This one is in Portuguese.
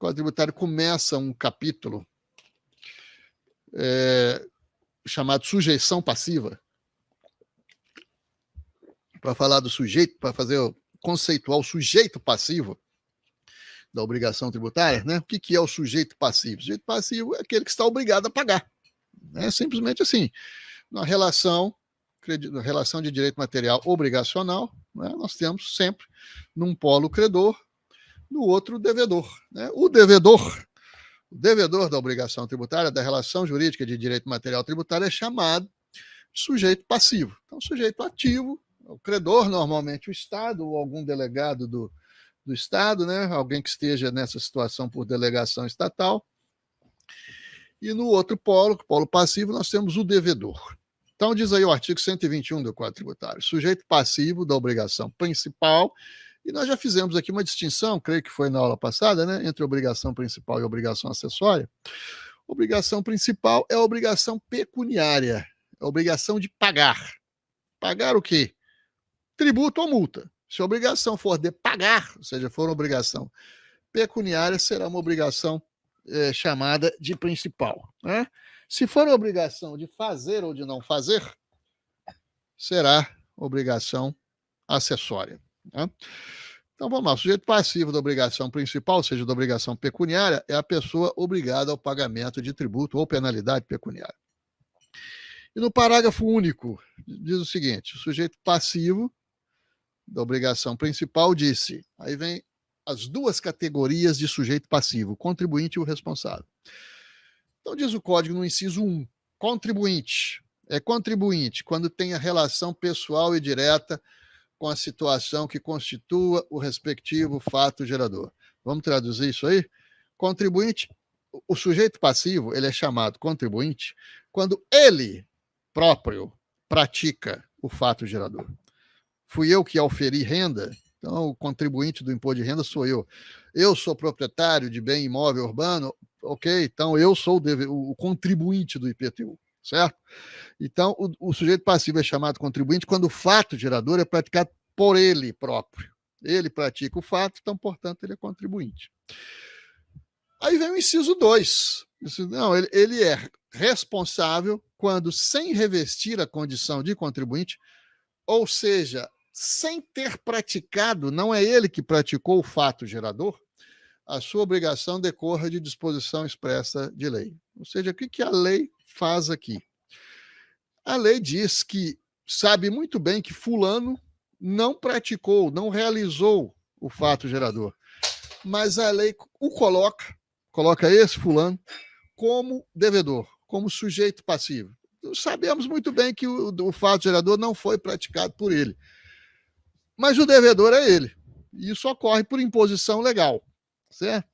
Código Tributário começa um capítulo chamado sujeição passiva, para falar do sujeito, para fazer conceituar o sujeito passivo da obrigação tributária, né? O que é o sujeito passivo? O sujeito passivo é aquele que está obrigado a pagar. É simplesmente assim. Na relação de direito material obrigacional, né, nós temos sempre num polo credor, no outro devedor. Né? O devedor da obrigação tributária, da relação jurídica de direito material tributário, é chamado de sujeito passivo. Então, sujeito ativo, o credor, normalmente o Estado ou algum delegado do Estado, né? Alguém que esteja nessa situação por delegação estatal. E no outro polo passivo, nós temos o devedor. Então, diz aí o artigo 121 do Código Tributário, sujeito passivo da obrigação principal, e nós já fizemos aqui uma distinção, creio que foi na aula passada, né, entre obrigação principal e obrigação acessória. Obrigação principal é a obrigação pecuniária, é a obrigação de pagar. Pagar o quê? Tributo ou multa. Se a obrigação for de pagar, ou seja, for uma obrigação pecuniária, será uma obrigação chamada de principal. Né? Se for uma obrigação de fazer ou de não fazer, será obrigação acessória. Né? Então vamos lá, o sujeito passivo da obrigação principal, ou seja, da obrigação pecuniária, é a pessoa obrigada ao pagamento de tributo ou penalidade pecuniária. E no parágrafo único, diz o seguinte, o sujeito passivo da obrigação principal disse, aí vem as duas categorias de sujeito passivo, o contribuinte e o responsável. Então diz o código no inciso 1, contribuinte. É contribuinte quando tem a relação pessoal e direta com a situação que constitua o respectivo fato gerador. Vamos traduzir isso aí? Contribuinte, o sujeito passivo, ele é chamado contribuinte quando ele próprio pratica o fato gerador. Fui eu que auferi renda, então o contribuinte do imposto de renda sou eu. Eu sou proprietário de bem imóvel urbano, ok, então eu sou o contribuinte do IPTU, certo? Então o sujeito passivo é chamado contribuinte quando o fato gerador é praticado por ele próprio. Ele pratica o fato, então, portanto, ele é contribuinte. Aí vem o inciso 2. Não, ele é responsável quando, sem revestir a condição de contribuinte, ou seja, sem ter praticado, não é ele que praticou o fato gerador, a sua obrigação decorra de disposição expressa de lei. Ou seja, o que a lei faz aqui? A lei diz que sabe muito bem que fulano não praticou, não realizou o fato gerador, mas a lei o coloca esse fulano como devedor, como sujeito passivo. Sabemos muito bem que o fato gerador não foi praticado por ele. Mas o devedor é ele. E isso ocorre por imposição legal, certo?